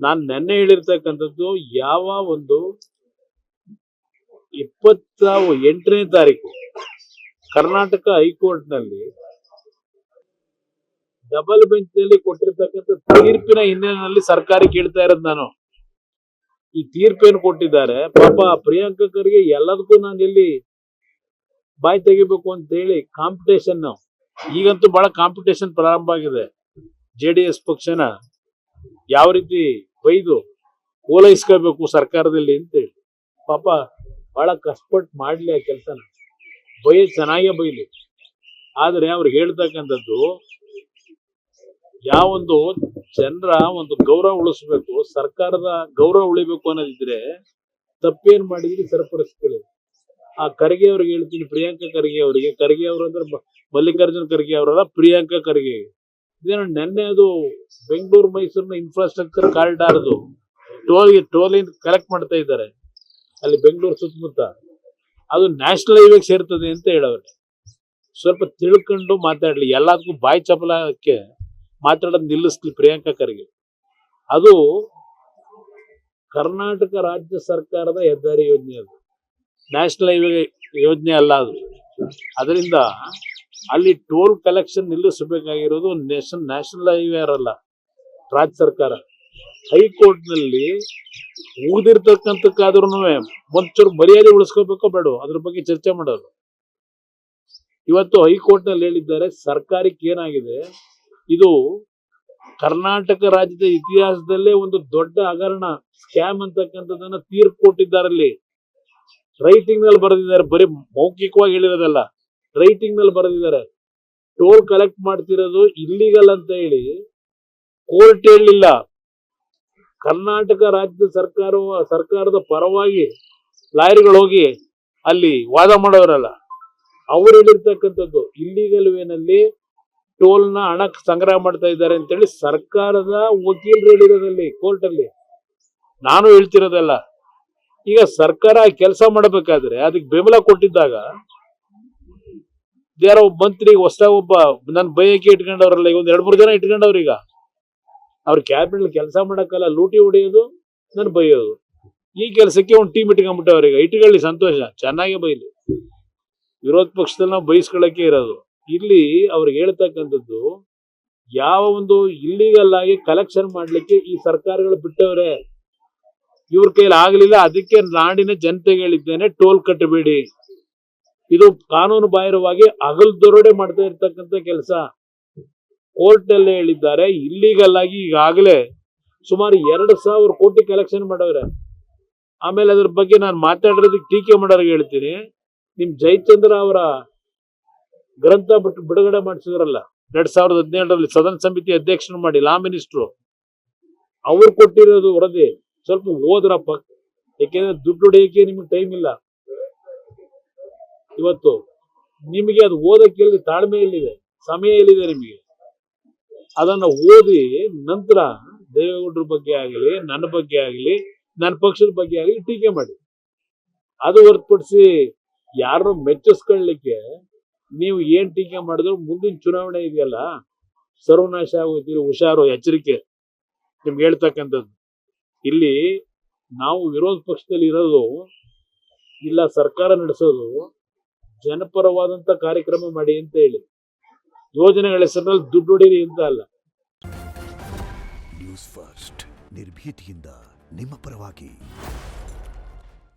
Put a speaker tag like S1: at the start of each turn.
S1: ನಾನು ನೆನ್ನೆ ಹೇಳಿರ್ತಕ್ಕಂಥದ್ದು ಯಾವ ಒಂದು 28ನೇ ತಾರೀಕು ಕರ್ನಾಟಕ ಹೈಕೋರ್ಟ್ ನಲ್ಲಿ ಡಬಲ್ ಬೆಂಚ್ ನಲ್ಲಿ ಕೊಟ್ಟಿರ್ತಕ್ಕಂಥ ತೀರ್ಪಿನ ಹಿನ್ನೆಲೆಯಲ್ಲಿ ಸರ್ಕಾರ ಕೇಳ್ತಾ ಇರೋದು ನಾನು. ಈ ತೀರ್ಪೇನು ಕೊಟ್ಟಿದ್ದಾರೆ ಪಾಪ ಪ್ರಿಯಾಂಕಾ ಖರ್ಗೆ ಎಲ್ಲದಕ್ಕೂ ನಾನು ಎಲ್ಲಿ ಬಾಯಿ ತೆಗಿಬೇಕು ಅಂತ ಹೇಳಿ ಕಾಂಪಿಟೇಷನ್, ಈಗಂತೂ ಬಹಳ ಕಾಂಪಿಟೇಷನ್ ಪ್ರಾರಂಭ ಆಗಿದೆ. JDS ಪಕ್ಷನ ಯಾವ ರೀತಿ ಬೈದು ಓಲೈಸ್ಕೋಬೇಕು ಸರ್ಕಾರದಲ್ಲಿ ಅಂತೇಳಿ ಪಾಪ ಬಹಳ ಕಷ್ಟಪಟ್ಟು ಮಾಡ್ಲಿ ಆ ಕೆಲಸನ, ಚೆನ್ನಾಗೇ ಬೈಲಿ. ಆದ್ರೆ ಅವ್ರು ಹೇಳ್ತಕ್ಕಂಥದ್ದು ಯಾವೊಂದು ಜನರ ಒಂದು ಗೌರವ ಉಳಿಸ್ಬೇಕು, ಸರ್ಕಾರದ ಗೌರವ ಉಳಿಬೇಕು ಅನ್ನೋದಿದ್ರೆ ತಪ್ಪೇನ್ ಮಾಡಿದ್ರಿ ಸರಿಪಡಿಸ್ಕೊಳ್ಳಿ. ಆ ಖರ್ಗೆ ಅವ್ರಿಗೆ ಹೇಳ್ತೀನಿ, ಪ್ರಿಯಾಂಕಾ ಖರ್ಗೆ ಅವರಿಗೆ, ಖರ್ಗೆ ಅವರು ಅಂದ್ರೆ ಮಲ್ಲಿಕಾರ್ಜುನ್ ಖರ್ಗೆ ಅವರಲ್ಲ, ಪ್ರಿಯಾಂಕಾ ಖರ್ಗೆ. ಇದೇನು ನೆನ್ನೆ ಅದು ಬೆಂಗಳೂರು ಮೈಸೂರಿನ ಇನ್ಫ್ರಾಸ್ಟ್ರಕ್ಚರ್ ಕಾರಿಡಾರ್ದು ಟೋಲ್ ಕಲೆಕ್ಟ್ ಮಾಡ್ತಾ ಇದ್ದಾರೆ ಅಲ್ಲಿ ಬೆಂಗಳೂರು ಸುತ್ತಮುತ್ತ, ಅದು ನ್ಯಾಷನಲ್ ಹೈವೇಗೆ ಸೇರ್ತದೆ ಅಂತ ಹೇಳವ್ರೆ. ಸ್ವಲ್ಪ ತಿಳ್ಕೊಂಡು ಮಾತಾಡ್ಲಿ, ಎಲ್ಲದಕ್ಕೂ ಬಾಯಿ ಚಪಲಕ್ಕೆ ಮಾತಾಡೋದು ನಿಲ್ಲಿಸ್ಲಿ ಪ್ರಿಯಾಂಕಾ ಖರ್ಗೆ. ಅದು ಕರ್ನಾಟಕ ರಾಜ್ಯ ಸರ್ಕಾರದ ಹೆದ್ದಾರಿ ಯೋಜನೆ, ಅದು ನ್ಯಾಷನಲ್ ಹೈವೇ ಯೋಜನೆ ಅಲ್ಲ ಅದು. ಅದರಿಂದ ಅಲ್ಲಿ ಟೋಲ್ ಕಲೆಕ್ಷನ್ ನಿಲ್ಲಿಸಬೇಕಾಗಿರೋದು ನ್ಯಾಷನಲ್ ಹೈವೇ ಅಲ್ಲ, ರಾಜ್ಯ ಸರ್ಕಾರ. ಹೈಕೋರ್ಟ್ ನಲ್ಲಿ ಉಳಿದಿರ್ತಕ್ಕಂಥಕ್ಕಾದ್ರೂ ಒಂಚೂರು ಮರ್ಯಾದೆ ಉಳಿಸ್ಕೋಬೇಕೋ ಬೇಡ, ಅದ್ರ ಬಗ್ಗೆ ಚರ್ಚೆ ಮಾಡೋದು. ಇವತ್ತು ಹೈಕೋರ್ಟ್ ನಲ್ಲಿ ಹೇಳಿದ್ದಾರೆ ಸರ್ಕಾರಕ್ಕೆ ಏನಾಗಿದೆ, ಇದು ಕರ್ನಾಟಕ ರಾಜ್ಯದ ಇತಿಹಾಸದಲ್ಲೇ ಒಂದು ದೊಡ್ಡ ಹಗರಣ, ಸ್ಕ್ಯಾಮ್ ಅಂತಕ್ಕಂಥದ್ದನ್ನ ತೀರ್ಪು ಕೊಟ್ಟಿದ್ದಾರೆ. ಅಲ್ಲಿ ರೈಟಿಂಗ್ ನಲ್ಲಿ ಬರೆದಿದ್ದಾರೆ, ಬರೀ ಮೌಖಿಕವಾಗಿ ಹೇಳಿರೋದಲ್ಲ, ರೈಟಿಂಗ್ ನಲ್ಲಿ ಬರೆದಿದ್ದಾರೆ. ಟೋಲ್ ಕಲೆಕ್ಟ್ ಮಾಡ್ತಿರೋದು ಇಲ್ಲಿಗಲ್ ಅಂತ ಹೇಳಿ ಕೋರ್ಟ್ ಹೇಳಲಿಲ್ಲ. ಕರ್ನಾಟಕ ರಾಜ್ಯ ಸರ್ಕಾರದ ಪರವಾಗಿ ಲಾಯರ್ಗಳು ಹೋಗಿ ಅಲ್ಲಿ ವಾದ ಮಾಡೋರಲ್ಲ, ಅವ್ರು ಹೇಳಿರ್ತಕ್ಕಂಥದ್ದು ಇಲ್ಲಿಗಲ್ ವೇನಲ್ಲಿ ಟೋಲ್ನ ಹಣ ಸಂಗ್ರಹ ಮಾಡ್ತಾ ಇದ್ದಾರೆ ಅಂತೇಳಿ ಸರ್ಕಾರದ ವಕೀಲರು ಹೇಳಿರೋದಲ್ಲಿ ಕೋರ್ಟ್ ಅಲ್ಲಿ. ನಾನು ಹೇಳ್ತಿರೋದಲ್ಲ. ಈಗ ಸರ್ಕಾರ ಕೆಲಸ ಮಾಡಬೇಕಾದ್ರೆ ಅದಕ್ಕೆ ಬೆಂಬಲ ಕೊಟ್ಟಿದ್ದಾಗ ಯಾರೋ ಒಬ್ಬ ಮಂತ್ರಿ ಹೊಸದಾಗಿ ಒಬ್ಬ ನನ್ ಬೈಯಕ್ಕೆ ಇಟ್ಕೊಂಡವ್ರಲ್ಲ, ಈಗ ಒಂದ್ 2-3 ಜನ ಇಟ್ಕೊಂಡವ್ರ. ಈಗ ಅವ್ರ ಕ್ಯಾಬಿನೆಟ್ ಕೆಲಸ ಮಾಡಕ್ಕಲ್ಲ, ಲೂಟಿ ಹೊಡೆಯೋದು, ನನ್ ಬೈಯೋದು. ಈ ಕೆಲಸಕ್ಕೆ ಒಂದು ಟೀಮ್ ಇಟ್ಕೊಂಡ್ಬಿಟ್ಟವ್ರ. ಈಗ ಇಟ್ಕೊಳ್ಳಿ, ಸಂತೋಷ, ಚೆನ್ನಾಗೇ ಬೈಲಿ. ವಿರೋಧ ಪಕ್ಷದಲ್ಲಿ ನಾವು ಬೈಸ್ಕೊಳ್ಳಕ್ಕೆ ಇರೋದು. ಇಲ್ಲಿ ಅವ್ರಿಗೆ ಹೇಳ್ತಕ್ಕಂಥದ್ದು ಯಾವ ಒಂದು ಇಲ್ಲಿಗಲ್ ಆಗಿ ಕಲೆಕ್ಷನ್ ಮಾಡ್ಲಿಕ್ಕೆ ಈ ಸರ್ಕಾರಗಳು ಬಿಟ್ಟವ್ರೆ, ಇವ್ರ ಕೈಲಿ ಆಗ್ಲಿಲ್ಲ. ಅದಕ್ಕೆ ನಾಡಿನ ಜನತೆಗೆ ಹೇಳಿದ್ದೇನೆ, ಟೋಲ್ ಕಟ್ಟಬೇಡಿ. ಇದು ಕಾನೂನು ಬಾಹಿರವಾಗಿ ಹಗಲು ದರೋಡೆ ಮಾಡ್ತಾ ಇರ್ತಕ್ಕಂಥ ಕೆಲಸ. ಕೋರ್ಟ್ ಅಲ್ಲೇ ಹೇಳಿದ್ದಾರೆ, ಇಲ್ಲಿಗಲ್ ಆಗಿ ಈಗಾಗಲೇ ಸುಮಾರು 2,000 ಕೋಟಿ ಕಲೆಕ್ಷನ್ ಮಾಡವ್ರೆ. ಆಮೇಲೆ ಅದ್ರ ಬಗ್ಗೆ ನಾನು ಮಾತಾಡಿರೋದಕ್ಕೆ ಟೀಕೆ ಮಾಡೋರಿಗೆ ಹೇಳ್ತೀನಿ, ನಿಮ್ ಜಯಚಂದ್ರ ಅವರ ಗ್ರಂಥ ಬಿಡುಗಡೆ ಮಾಡಿಸಿದ್ರಲ್ಲ 2017ರಲ್ಲಿ ಸದನ ಸಮಿತಿ ಅಧ್ಯಕ್ಷರು ಮಾಡಿ, ಲಾ ಮಿನಿಸ್ಟ್ರು, ಅವ್ರು ಕೊಟ್ಟಿರೋದು ವರದಿ ಸ್ವಲ್ಪ ಓದ್ರಪ್ಪ. ಯಾಕೆಂದ್ರೆ ದುಡ್ಡು ಹೊಡೆಯಕ್ಕೆ ನಿಮ್ಗೆ ಟೈಮ್ ಇಲ್ಲ. ಇವತ್ತು ನಿಮಗೆ ಅದು ಓದಕ್ಕೆ ತಾಳ್ಮೆ ಎಲ್ಲಿದೆ, ಸಮಯ ಎಲ್ಲಿದೆ ನಿಮಗೆ? ಅದನ್ನ ಓದಿ ನಂತರ ದೇವೇಗೌಡರ ಬಗ್ಗೆ ಆಗಲಿ, ನನ್ನ ಬಗ್ಗೆ ಆಗಲಿ, ನನ್ನ ಪಕ್ಷದ ಬಗ್ಗೆ ಆಗಲಿ ಟೀಕೆ ಮಾಡಿ. ಅದು ಹೊರತುಪಡಿಸಿ ಯಾರನ್ನು ಮೆಚ್ಚಿಸ್ಕೊಳ್ಳಿಕ್ಕೆ ನೀವು ಏನ್ ಟೀಕೆ ಮಾಡಿದ್ರು ಮುಂದಿನ ಚುನಾವಣೆ ಇದೆಯಲ್ಲ, ಸರ್ವನಾಶ ಆಗೋಗ್ತೀರಿ. ಹುಷಾರು, ಎಚ್ಚರಿಕೆ ನಿಮ್ಗೆ ಹೇಳ್ತಕ್ಕಂಥದ್ದು. ಇಲ್ಲಿ ನಾವು ವಿರೋಧ ಪಕ್ಷದಲ್ಲಿ ಇರೋದು ಇಲ್ಲ, ಸರ್ಕಾರ ನಡೆಸೋದು ಜನಪರವಾದಂತ ಕಾರ್ಯಕ್ರಮ ಮಾಡಿ ಅಂತ ಹೇಳಿ, ಯೋಜನೆಗಳ ಹೆಸರಿನಲ್ಲಿ ದುಡ್ಡು ಹೊಡೀರಿ ಅಂತ ಅಲ್ಲ.
S2: ನ್ಯೂಸ್ ಫಸ್ಟ್, ನಿರ್ಭೀತಿಯಿಂದ ನಿಮ್ಮ ಪರವಾಗಿ.